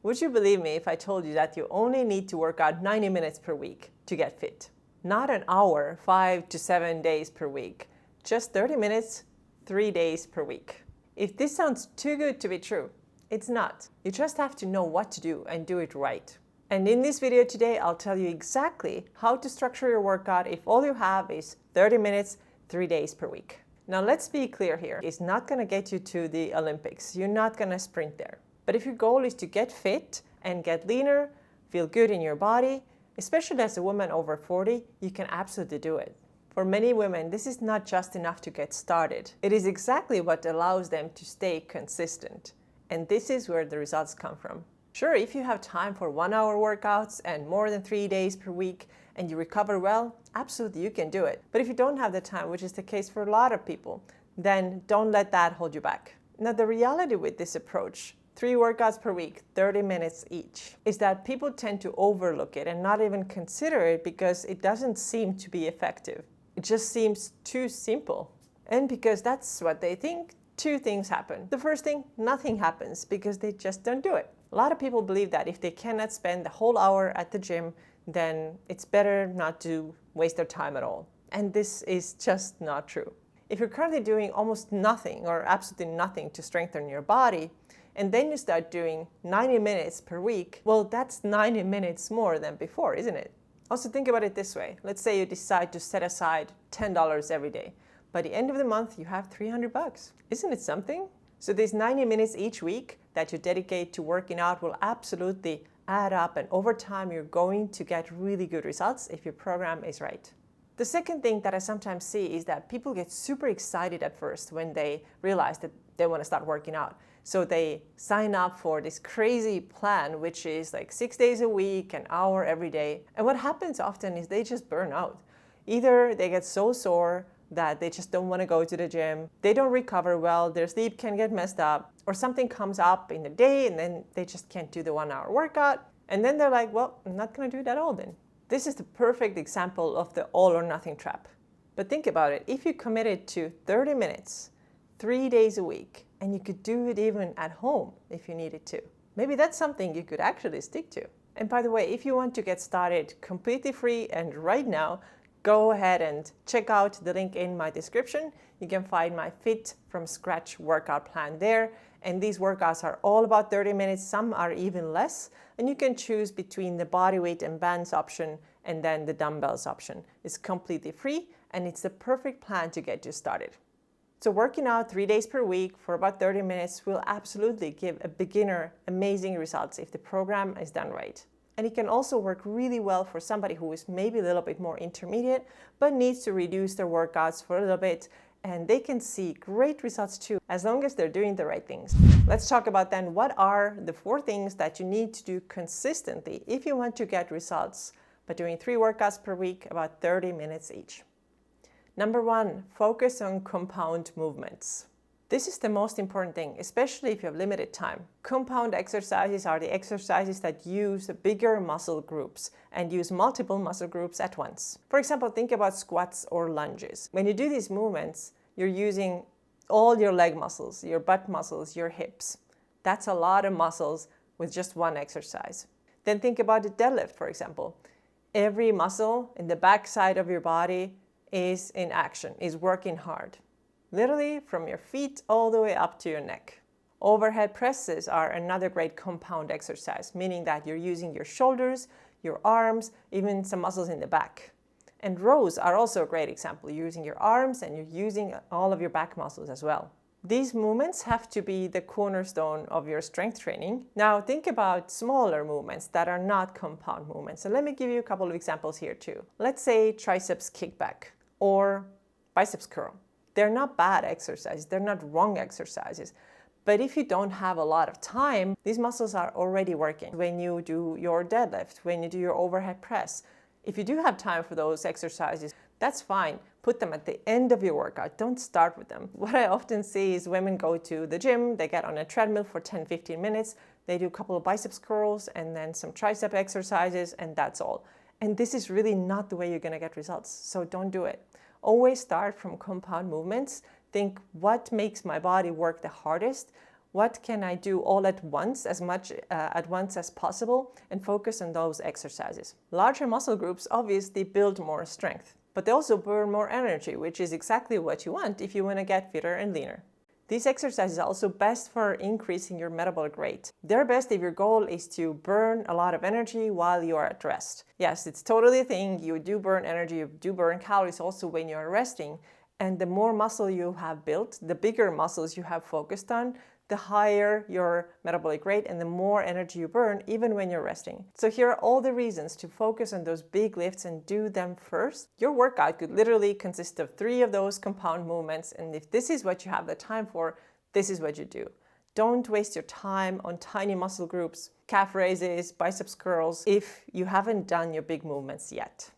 Would you believe me if I told you that you only need to work out 90 minutes per week to get fit? Not an hour, 5 to 7 days per week. Just 30 minutes, 3 days per week. If this sounds too good to be true, it's not. You just have to know what to do and do it right. And in this video today, I'll tell you exactly how to structure your workout if all you have is 30 minutes, 3 days per week. Now let's be clear here. It's not going to get you to the Olympics. You're not going to sprint there. But if your goal is to get fit and get leaner, feel good in your body, especially as a woman over 40, you can absolutely do it. For many women, this is not just enough to get started. It is exactly what allows them to stay consistent. And this is where the results come from. Sure, if you have time for 1-hour workouts and more than 3 days per week and you recover well, absolutely you can do it. But if you don't have the time, which is the case for a lot of people, then don't let that hold you back. Now, the reality with this approach, 3 workouts per week, 30 minutes each, is that people tend to overlook it and not even consider it because it doesn't seem to be effective. It just seems too simple. And because that's what they think, 2 things happen. The first thing, nothing happens because they just don't do it. A lot of people believe that if they cannot spend the whole hour at the gym, then it's better not to waste their time at all. And this is just not true. If you're currently doing almost nothing or absolutely nothing to strengthen your body, and then you start doing 90 minutes per week, well, that's 90 minutes more than before, isn't it? Also, think about it this way. Let's say you decide to set aside $10 every day. By the end of the month, you have $300. Isn't it something? So these 90 minutes each week that you dedicate to working out will absolutely add up, and over time you're going to get really good results if your program is right. The second thing that I sometimes see is that people get super excited at first when they realize that they want to start working out. So they sign up for this crazy plan, which is like 6 days a week, an hour every day. And what happens often is they just burn out. Either they get so sore that they just don't want to go to the gym, they don't recover well, their sleep can get messed up, or something comes up in the day and then they just can't do the 1-hour workout. And then they're like, well, I'm not going to do it at all then. This is the perfect example of the all or nothing trap. But think about it. If you committed to 30 minutes, 3 days a week, and you could do it even at home if you needed to, maybe that's something you could actually stick to. And by the way, if you want to get started completely free and right now, go ahead and check out the link in my description. You can find my Fit from Scratch workout plan there. And these workouts are all about 30 minutes. Some are even less. And you can choose between the bodyweight and bands option and then the dumbbells option. It's completely free and it's the perfect plan to get you started. So working out 3 days per week for about 30 minutes will absolutely give a beginner amazing results if the program is done right. And it can also work really well for somebody who is maybe a little bit more intermediate, but needs to reduce their workouts for a little bit. And they can see great results too, as long as they're doing the right things. Let's talk about then what are the 4 things that you need to do consistently if you want to get results by doing 3 workouts per week, about 30 minutes each. Number 1, focus on compound movements. This is the most important thing, especially if you have limited time. Compound exercises are the exercises that use bigger muscle groups and use multiple muscle groups at once. For example, think about squats or lunges. When you do these movements, you're using all your leg muscles, your butt muscles, your hips. That's a lot of muscles with just one exercise. Then think about the deadlift, for example. Every muscle in the back side of your body is in action, is working hard. Literally from your feet all the way up to your neck. Overhead presses are another great compound exercise, meaning that you're using your shoulders, your arms, even some muscles in the back. And rows are also a great example. You're using your arms and you're using all of your back muscles as well. These movements have to be the cornerstone of your strength training. Now think about smaller movements that are not compound movements. So let me give you a couple of examples here too. Let's say triceps kickback or biceps curl. They're not bad exercises, they're not wrong exercises. But if you don't have a lot of time, these muscles are already working. When you do your deadlift, when you do your overhead press, if you do have time for those exercises, that's fine. Put them at the end of your workout. Don't start with them. What I often see is women go to the gym, they get on a treadmill for 10-15 minutes, they do a couple of biceps curls and then some tricep exercises, and that's all. And this is really not the way you're gonna get results, so don't do it. Always start from compound movements. Think, what makes my body work the hardest? What can I do all at once, as much at once as possible, and focus on those exercises. Larger muscle groups obviously build more strength, but they also burn more energy, which is exactly what you want if you want to get fitter and leaner. These exercises are also best for increasing your metabolic rate. They're best if your goal is to burn a lot of energy while you are at rest. Yes, it's totally a thing. You do burn energy, you do burn calories also when you're resting. And the more muscle you have built, the bigger muscles you have focused on, the higher your metabolic rate and the more energy you burn even when you're resting. So here are all the reasons to focus on those big lifts and do them first. Your workout could literally consist of 3 of those compound movements, and if this is what you have the time for, this is what you do. Don't waste your time on tiny muscle groups, calf raises, biceps curls, if you haven't done your big movements yet.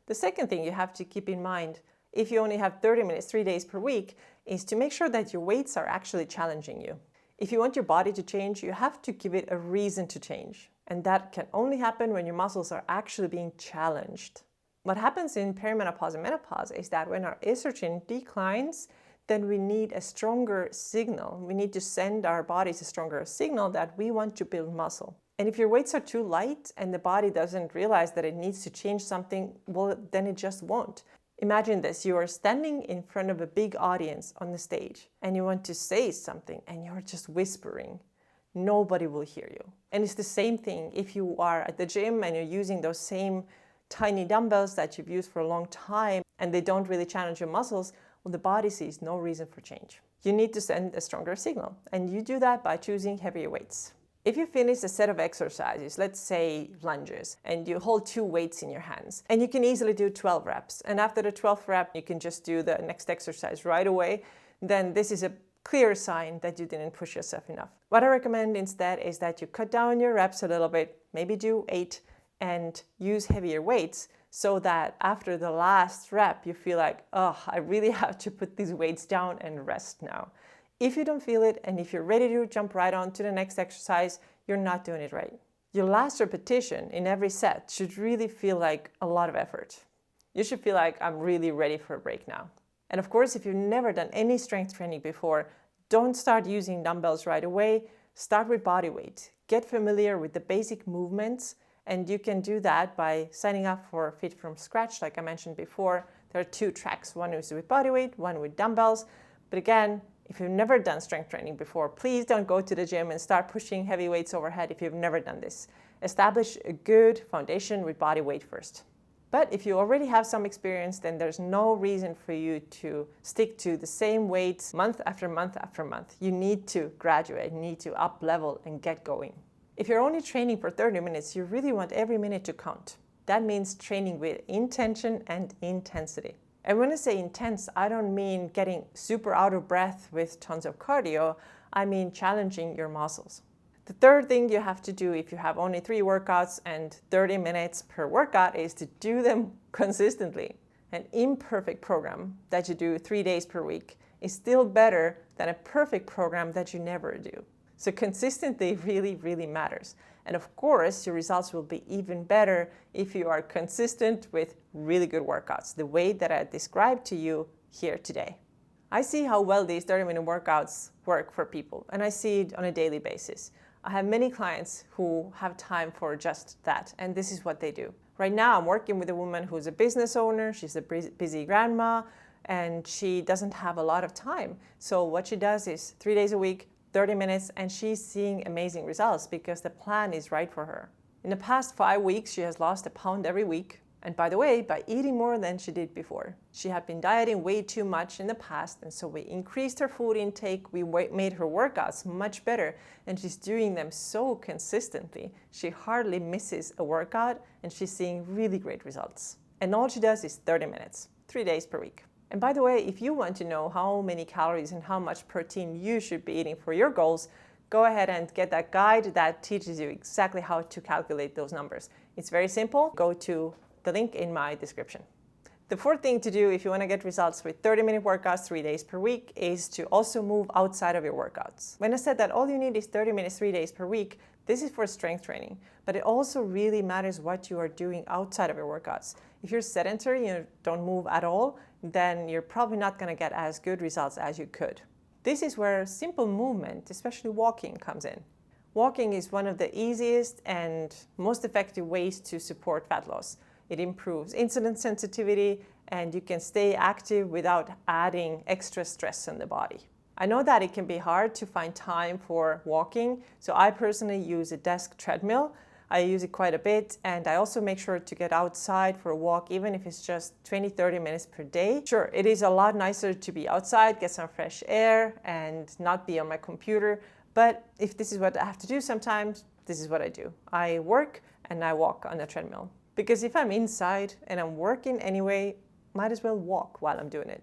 The second thing you have to keep in mind, if you only have 30 minutes 3 days per week, is to make sure that your weights are actually challenging you. If you want your body to change, you have to give it a reason to change. And that can only happen when your muscles are actually being challenged. What happens in perimenopause and menopause is that when our estrogen declines, then we need a stronger signal. We need to send our bodies a stronger signal that we want to build muscle. And if your weights are too light and the body doesn't realize that it needs to change something, well, then it just won't. Imagine this, you are standing in front of a big audience on the stage and you want to say something and you're just whispering. Nobody will hear you. And it's the same thing if you are at the gym and you're using those same tiny dumbbells that you've used for a long time and they don't really challenge your muscles, well, the body sees no reason for change. You need to send a stronger signal, and you do that by choosing heavier weights. If you finish a set of exercises, let's say lunges, and you hold 2 weights in your hands, and you can easily do 12 reps, and after the 12th rep, you can just do the next exercise right away, then this is a clear sign that you didn't push yourself enough. What I recommend instead is that you cut down your reps a little bit, maybe do 8, and use heavier weights so that after the last rep, you feel like, oh, I really have to put these weights down and rest now. If you don't feel it, and if you're ready to jump right on to the next exercise, you're not doing it right. Your last repetition in every set should really feel like a lot of effort. You should feel like, I'm really ready for a break now. And of course, if you've never done any strength training before, don't start using dumbbells right away. Start with body weight. Get familiar with the basic movements, and you can do that by signing up for Fit from Scratch. Like I mentioned before, there are 2 tracks. One is with body weight, one with dumbbells. But again, if you've never done strength training before, please don't go to the gym and start pushing heavy weights overhead if you've never done this. Establish a good foundation with body weight first. But if you already have some experience, then there's no reason for you to stick to the same weights month after month after month. You need to graduate, you need to up level and get going. If you're only training for 30 minutes, you really want every minute to count. That means training with intention and intensity. And when I say intense, I don't mean getting super out of breath with tons of cardio. I mean challenging your muscles. The third thing you have to do if you have only 3 workouts and 30 minutes per workout is to do them consistently. An imperfect program that you do 3 days per week is still better than a perfect program that you never do. So consistency really, really matters. And of course, your results will be even better if you are consistent with really good workouts, the way that I described to you here today. I see how well these 30-minute workouts work for people, and I see it on a daily basis. I have many clients who have time for just that, and this is what they do. Right now, I'm working with a woman who's a business owner. She's a busy grandma, and she doesn't have a lot of time. So what she does is 3 days a week, 30 minutes, and she's seeing amazing results because the plan is right for her. In the past 5 weeks, she has lost 1 pound every week. And by the way, by eating more than she did before. She had been dieting way too much in the past, and so we increased her food intake, we made her workouts much better, and she's doing them so consistently. She hardly misses a workout, and she's seeing really great results. And all she does is 30 minutes, 3 days per week. And by the way, if you want to know how many calories and how much protein you should be eating for your goals, go ahead and get that guide that teaches you exactly how to calculate those numbers. It's very simple. Go to the link in my description. The fourth thing to do if you want to get results with 30-minute workouts 3 days per week is to also move outside of your workouts. When I said that all you need is 30 minutes 3 days per week, this is for strength training, but it also really matters what you are doing outside of your workouts. If you're sedentary, you don't move at all, then you're probably not going to get as good results as you could. This is where simple movement, especially walking, comes in. Walking is one of the easiest and most effective ways to support fat loss. It improves insulin sensitivity and you can stay active without adding extra stress on the body. I know that it can be hard to find time for walking, so I personally use a desk treadmill. I use it quite a bit, and I also make sure to get outside for a walk, even if it's just 20-30 minutes per day. Sure, it is a lot nicer to be outside, get some fresh air, and not be on my computer. But if this is what I have to do sometimes, this is what I do. I work and I walk on the treadmill. Because if I'm inside and I'm working anyway, might as well walk while I'm doing it.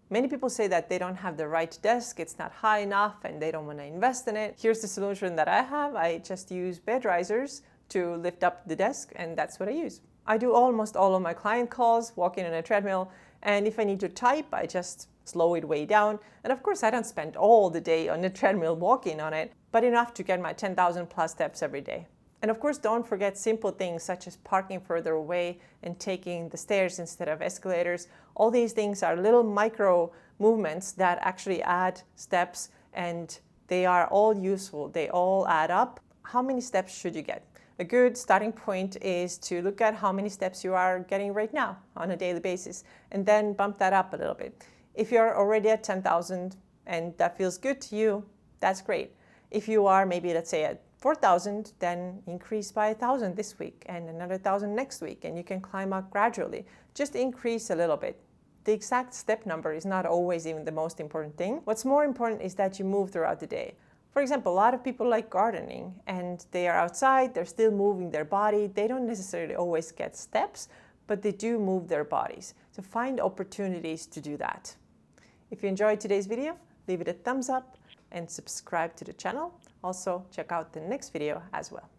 Many people say that they don't have the right desk, it's not high enough, and they don't want to invest in it. Here's the solution that I have. I just use bed risers to lift up the desk, and that's what I use. I do almost all of my client calls walking on a treadmill, and if I need to type, I just slow it way down. And of course, I don't spend all the day on the treadmill walking on it, but enough to get my 10,000 plus steps every day. And of course, don't forget simple things such as parking further away and taking the stairs instead of escalators. All these things are little micro movements that actually add steps, and they are all useful. They all add up. How many steps should you get? A good starting point is to look at how many steps you are getting right now on a daily basis, and then bump that up a little bit. If you're already at 10,000 and that feels good to you, that's great. If you are maybe, let's say, at 4,000, then increase by 1,000 this week and another 1,000 next week, and you can climb up gradually. Just increase a little bit. The exact step number is not always even the most important thing. What's more important is that you move throughout the day. For example, a lot of people like gardening and they are outside, they're still moving their body. They don't necessarily always get steps, but they do move their bodies. So find opportunities to do that. If you enjoyed today's video, leave it a thumbs up and subscribe to the channel. Also, check out the next video as well.